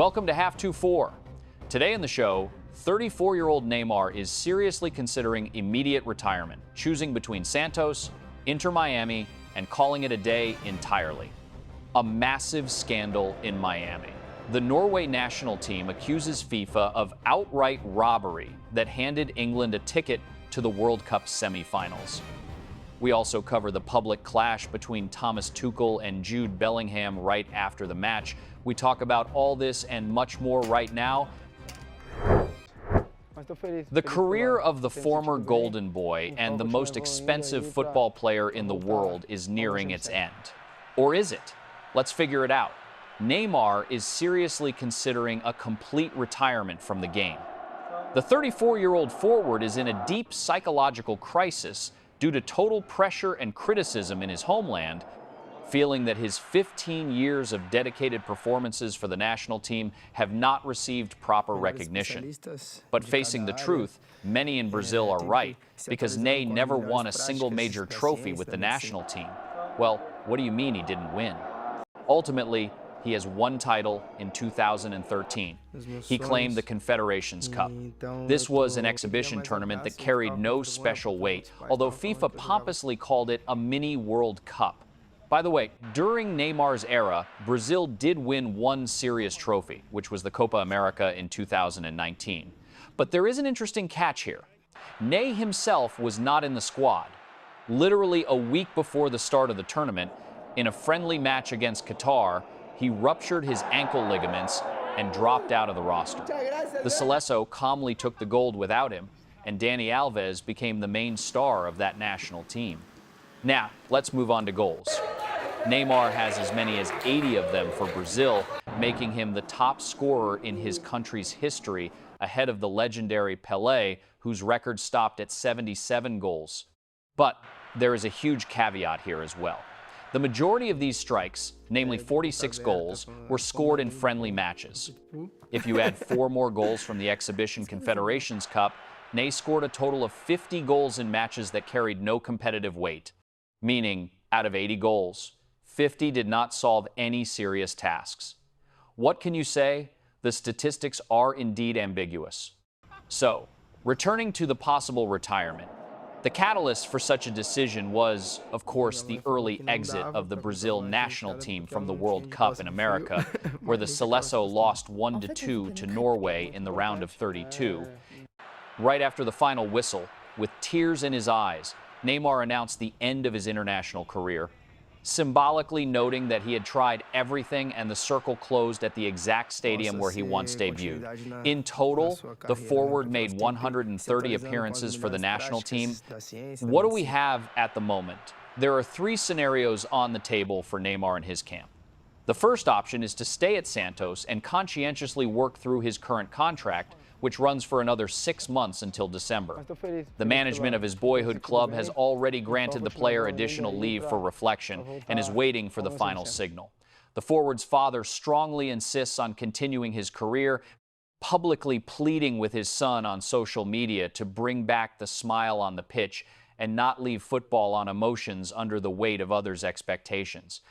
Welcome to Half 2-4. Today in the show, 34-year-old Neymar is seriously considering immediate retirement, choosing between Santos, Inter Miami, and calling it a day entirely. A massive scandal in Miami. The Norway national team accuses FIFA of outright robbery that handed England a ticket to the World Cup semifinals. We also cover the public clash between Thomas Tuchel and Jude Bellingham right after the match. We talk about all this and much more right now. The career of the former Golden Boy and the most expensive football player in the world is nearing its end. Or is it? Let's figure it out. Neymar is seriously considering a complete retirement from the game. The 34-year-old forward is in a deep psychological crisis due to total pressure and criticism in his homeland, feeling that his 15 years of dedicated performances for the national team have not received proper recognition. But facing the truth, many in Brazil are right, because Ney never won a single major trophy with the national team. Well, what do you mean he didn't win? Ultimately, he has one title in 2013. He claimed the Confederations Cup. This was an exhibition tournament that carried no special weight, although FIFA pompously called it a mini World Cup. By the way, during Neymar's era, Brazil did win one serious trophy, which was the Copa America in 2019. But there is an interesting catch here. Ney himself was not in the squad. Literally a week before the start of the tournament, in a friendly match against Qatar, he ruptured his ankle ligaments and dropped out of the roster. The Seleção calmly took the gold without him, and Dani Alves became the main star of that national team. Now, let's move on to goals. Neymar has as many as 80 of them for Brazil, making him the top scorer in his country's history, ahead of the legendary Pelé, whose record stopped at 77 goals. But there is a huge caveat here as well. The majority of these strikes, namely 46 goals, were scored in friendly matches. If you add 4 more goals from the Exhibition Confederations Cup, Ney scored a total of 50 goals in matches that carried no competitive weight. Meaning, out of 80 goals, 50 did not solve any serious tasks. What can you say? The statistics are indeed ambiguous. So, returning to the possible retirement, the catalyst for such a decision was, of course, the early exit of the Brazil national team from the World Cup in America, where the Seleção lost 1-2 to Norway in the round of 32. Right after the final whistle, with tears in his eyes, Neymar announced the end of his international career, symbolically noting that he had tried everything and the circle closed at the exact stadium where he once debuted. In total, the forward made 130 appearances for the national team. What do we have at the moment? There are 3 scenarios on the table for Neymar and his camp. The first option is to stay at Santos and conscientiously work through his current contract, which runs for another 6 months until December. The management of his boyhood club has already granted the player additional leave for reflection and is waiting for the final signal. The forward's father strongly insists on continuing his career, publicly pleading with his son on social media to bring back the smile on the pitch and not leave football on emotions under the weight of others' expectations.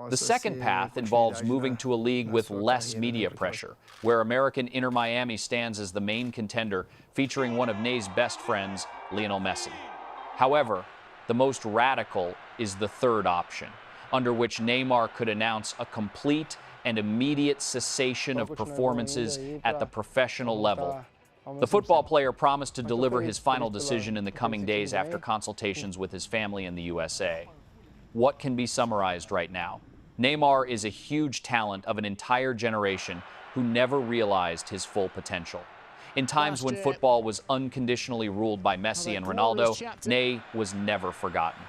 The second path involves moving to a league with less media pressure, where American Inter Miami stands as the main contender, featuring one of Ney's best friends, Lionel Messi. However, the most radical is the third option, under which Neymar could announce a complete and immediate cessation of performances at the professional level. The football player promised to deliver his final decision in the coming days after consultations with his family in the USA. What can be summarized right now? Neymar is a huge talent of an entire generation who never realized his full potential. In times when football was unconditionally ruled by Messi and Ronaldo, Ney was never forgotten.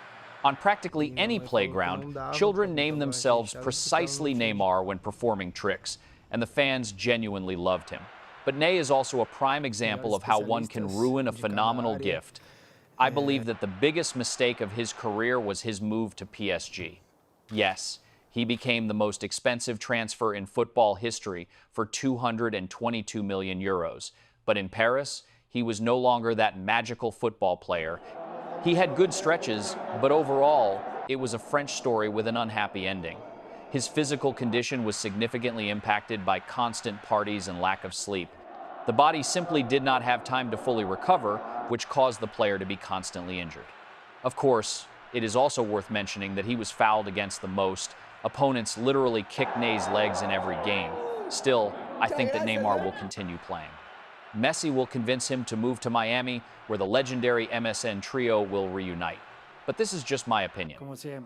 On practically any playground, children name themselves precisely Neymar when performing tricks, and the fans genuinely loved him. But Ney is also a prime example of how one can ruin a phenomenal gift. I believe that the biggest mistake of his career was his move to PSG. Yes, he became the most expensive transfer in football history for 222 million euros. But in Paris, he was no longer that magical football player. He had good stretches, but overall, it was a French story with an unhappy ending. His physical condition was significantly impacted by constant parties and lack of sleep. The body simply did not have time to fully recover, which caused the player to be constantly injured. Of course, it is also worth mentioning that he was fouled against the most. Opponents literally kicked Ney's legs in every game. Still, I think that Neymar will continue playing. Messi will convince him to move to Miami, where the legendary MSN trio will reunite. But this is just my opinion.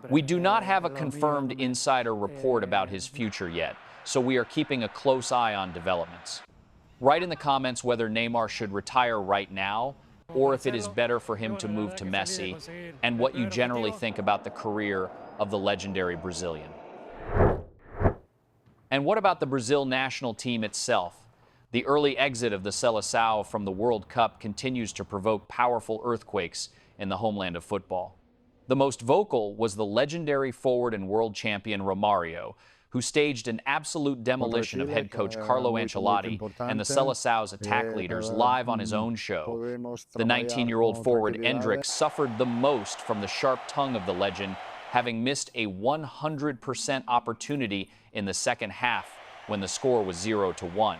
We do not have a confirmed insider report about his future yet, so we are keeping a close eye on developments. Write in the comments whether Neymar should retire right now, or if it is better for him to move to Messi, and what you generally think about the career of the legendary Brazilian. And what about the Brazil national team itself? The early exit of the Seleção from the World Cup continues to provoke powerful earthquakes in the homeland of football. The most vocal was the legendary forward and world champion Romário, who staged an absolute demolition of head coach Carlo Ancelotti and the Seleção's attack leaders live on his own show. The 19-year-old forward Endrick suffered the most from the sharp tongue of the legend, having missed a 100% opportunity in the second half when the score was 0-1.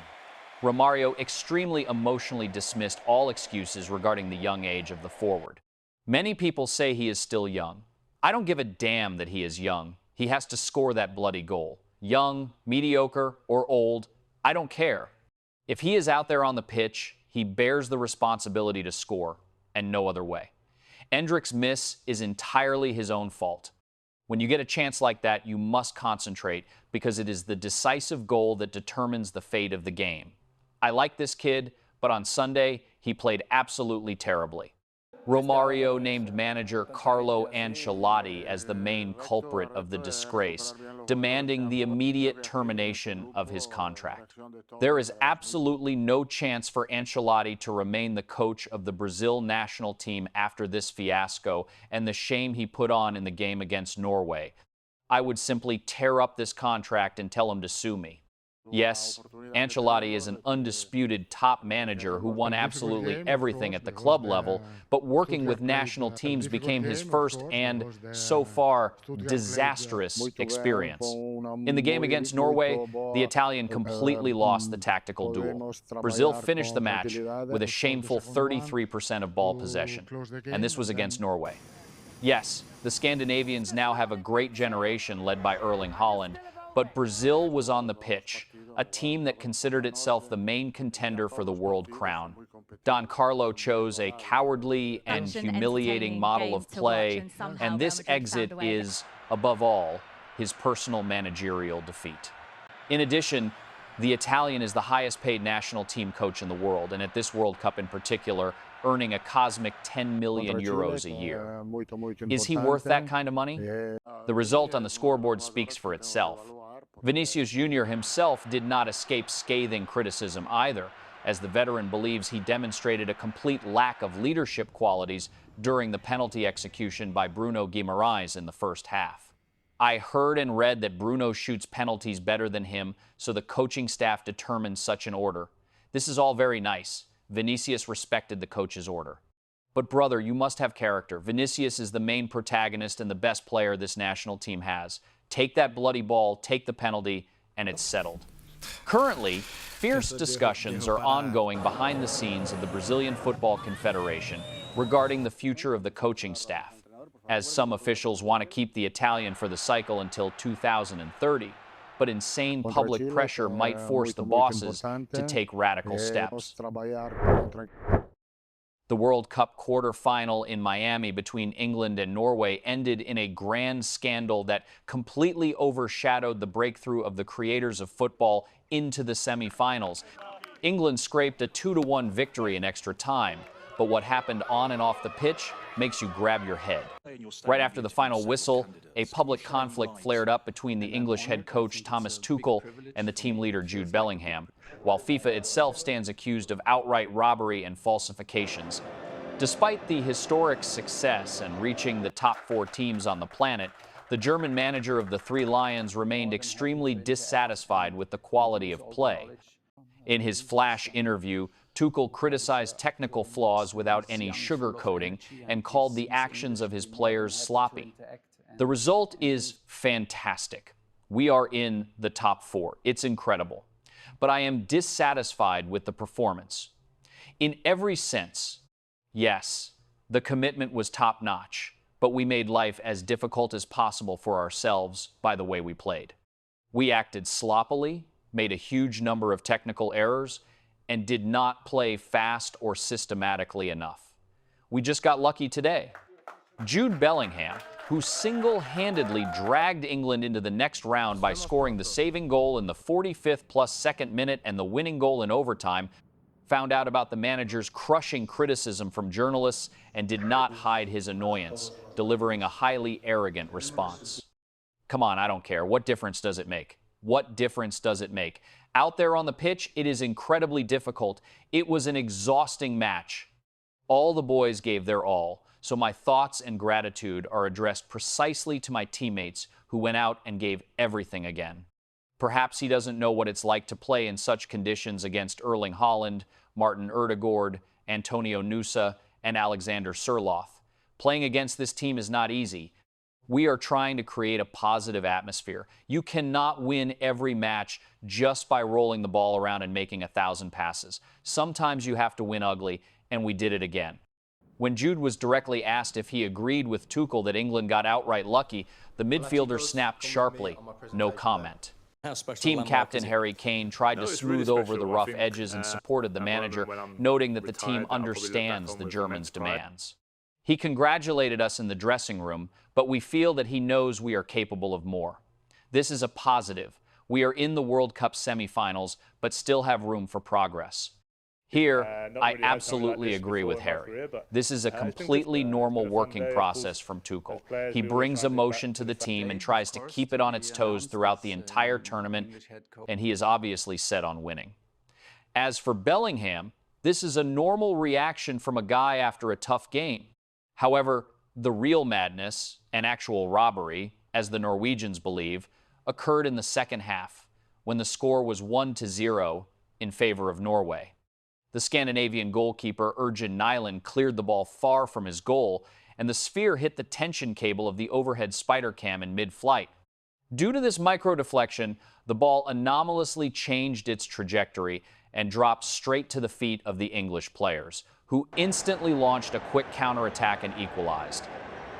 Romário extremely emotionally dismissed all excuses regarding the young age of the forward. Many people say he is still young. I don't give a damn that he is young. He has to score that bloody goal. Young, mediocre, or old, I don't care. If he is out there on the pitch, he bears the responsibility to score, and no other way. Endrick's miss is entirely his own fault. When you get a chance like that, you must concentrate because it is the decisive goal that determines the fate of the game. I like this kid, but on Sunday, he played absolutely terribly. Romário named manager Carlo Ancelotti as the main culprit of the disgrace, demanding the immediate termination of his contract. There is absolutely no chance for Ancelotti to remain the coach of the Brazil national team after this fiasco and the shame he put on in the game against Norway. I would simply tear up this contract and tell him to sue me. Yes, Ancelotti is an undisputed top manager who won absolutely everything at the club level, but working with national teams became his first and, so far, disastrous experience. In the game against Norway, the Italian completely lost the tactical duel. Brazil finished the match with a shameful 33% of ball possession, and this was against Norway. Yes, the Scandinavians now have a great generation led by Erling Haaland, but Brazil was on the pitch, a team that considered itself the main contender for the world crown. Don Carlo chose a cowardly and humiliating model of play, and this exit is, above all, his personal managerial defeat. In addition, the Italian is the highest paid national team coach in the world, and at this World Cup in particular, earning a cosmic 10 million euros a year. Is he worth that kind of money? The result on the scoreboard speaks for itself. Vinicius Jr. himself did not escape scathing criticism either, as the veteran believes he demonstrated a complete lack of leadership qualities during the penalty execution by Bruno Guimarães in the first half. I heard and read that Bruno shoots penalties better than him, so the coaching staff determined such an order. This is all very nice. Vinicius respected the coach's order. But brother, you must have character. Vinicius is the main protagonist and the best player this national team has. Take that bloody ball, take the penalty, and it's settled. Currently, fierce discussions are ongoing behind the scenes of the Brazilian Football Confederation regarding the future of the coaching staff, as some officials want to keep the Italian for the cycle until 2030. But insane public pressure might force the bosses to take radical steps. The World Cup quarterfinal in Miami between England and Norway ended in a grand scandal that completely overshadowed the breakthrough of the creators of football into the semifinals. England scraped a 2-1 victory in extra time, but what happened on and off the pitch makes you grab your head. Right after the final whistle, a public conflict flared up between the English head coach Thomas Tuchel and the team leader Jude Bellingham, while FIFA itself stands accused of outright robbery and falsifications. Despite the historic success and reaching the top 4 teams on the planet, the German manager of the Three Lions remained extremely dissatisfied with the quality of play. In his flash interview, Tuchel criticized technical flaws without any sugarcoating and called the actions of his players sloppy. The result is fantastic. We are in the top 4. It's incredible. But I am dissatisfied with the performance. In every sense, yes, the commitment was top-notch, but we made life as difficult as possible for ourselves by the way we played. We acted sloppily, made a huge number of technical errors, and did not play fast or systematically enough. We just got lucky today. Jude Bellingham, who single-handedly dragged England into the next round by scoring the saving goal in the 45th plus second minute and the winning goal in overtime, found out about the manager's crushing criticism from journalists and did not hide his annoyance, delivering a highly arrogant response. Come on, I don't care. What difference does it make? What difference does it make? Out there on the pitch, it is incredibly difficult. It was an exhausting match. All the boys gave their all, so my thoughts and gratitude are addressed precisely to my teammates who went out and gave everything again. Perhaps he doesn't know what it's like to play in such conditions against Erling Haaland, Martin Ødegaard, Antonio Nusa, and Alexander Sørloth. Playing against this team is not easy. We are trying to create a positive atmosphere. You cannot win every match just by rolling the ball around and making 1,000 passes. Sometimes you have to win ugly, and we did it again. When Jude was directly asked if he agreed with Tuchel that England got outright lucky, the midfielder snapped sharply, no comment. Team captain Harry Kane tried to smooth over the rough edges and supported the manager, noting that the team understands the Germans' demands. He congratulated us in the dressing room, but we feel that he knows we are capable of more. This is a positive. We are in the World Cup semifinals, but still have room for progress. Here, I absolutely agree with Harry. This is a completely normal working process from Tuchel. He brings emotion to the team and tries to keep it on its toes throughout the entire tournament, and he is obviously set on winning. As for Bellingham, this is a normal reaction from a guy after a tough game. However, the real madness, and actual robbery, as the Norwegians believe, occurred in the second half, when the score was 1-0 in favor of Norway. The Scandinavian goalkeeper Ergen Nyland cleared the ball far from his goal, and the sphere hit the tension cable of the overhead spider cam in mid-flight. Due to this micro-deflection, the ball anomalously changed its trajectory and dropped straight to the feet of the English players, who instantly launched a quick counterattack and equalized.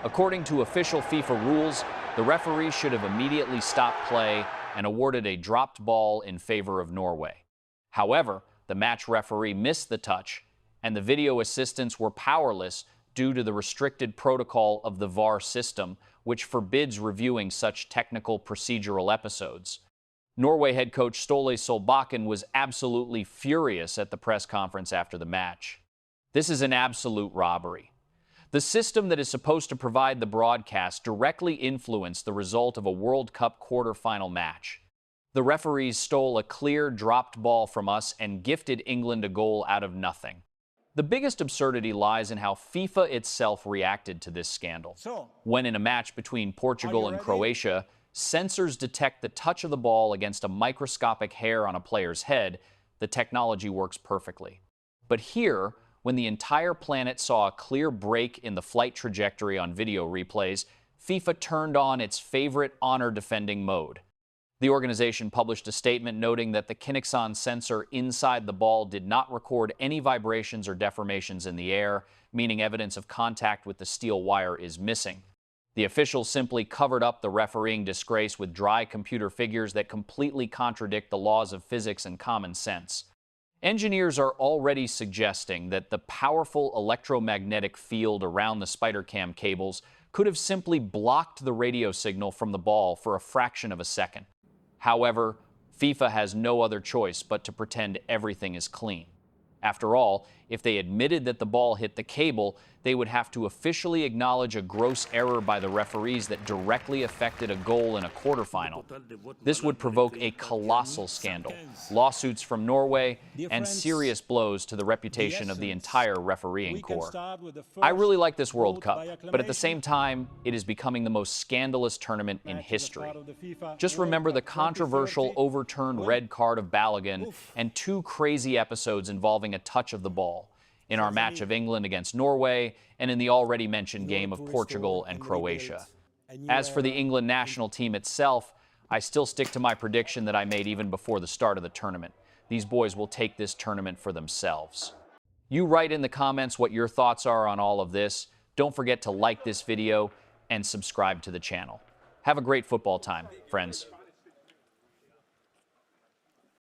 According to official FIFA rules, the referee should have immediately stopped play and awarded a dropped ball in favor of Norway. However, the match referee missed the touch, and the video assistants were powerless due to the restricted protocol of the VAR system, which forbids reviewing such technical procedural episodes. Norway head coach Ståle Solbakken was absolutely furious at the press conference after the match. This is an absolute robbery. The system that is supposed to provide the broadcast directly influenced the result of a World Cup quarterfinal match. The referees stole a clear dropped ball from us and gifted England a goal out of nothing. The biggest absurdity lies in how FIFA itself reacted to this scandal. When in a match between Portugal and Croatia, sensors detect the touch of the ball against a microscopic hair on a player's head, the technology works perfectly. But here, when the entire planet saw a clear break in the flight trajectory on video replays, FIFA turned on its favorite honor-defending mode. The organization published a statement noting that the Kinexon sensor inside the ball did not record any vibrations or deformations in the air, meaning evidence of contact with the steel wire is missing. The officials simply covered up the refereeing disgrace with dry computer figures that completely contradict the laws of physics and common sense. Engineers are already suggesting that the powerful electromagnetic field around the SpiderCam cables could have simply blocked the radio signal from the ball for a fraction of a second. However, FIFA has no other choice but to pretend everything is clean. After all, if they admitted that the ball hit the cable, they would have to officially acknowledge a gross error by the referees that directly affected a goal in a quarterfinal. This would provoke a colossal scandal, lawsuits from Norway, and serious blows to the reputation of the entire refereeing corps. I really like this World Cup, but at the same time, it is becoming the most scandalous tournament in history. Just remember the controversial overturned red card of Bellingham and 2 crazy episodes involving a touch of the ball, in our match of England against Norway and in the already mentioned game of Portugal and Croatia. As for the England national team itself, I still stick to my prediction that I made even before the start of the tournament. These boys will take this tournament for themselves. You write in the comments what your thoughts are on all of this. Don't forget to like this video and subscribe to the channel. Have a great football time, friends.